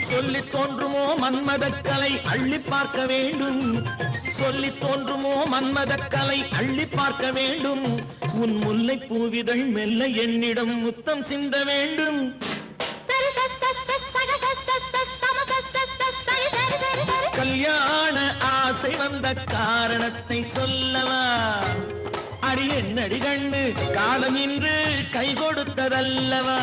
சொல்லி தோன்றுமோ மன்மதக்கலை அள்ளி பார்க்க வேண்டும் சொல்லி தோன்றுமோ மன்மதக்கலை அள்ளி பார்க்க வேண்டும் உன் முல்லை பூவிதழ் மெல்ல என்னிடம் முத்தம் சிந்த வேண்டும் கல்யாண ஆசை வந்த காரணத்தை சொல்லவா அடி என்னடி கண்ணு காலம் இன்று கை கொடுத்ததல்லவா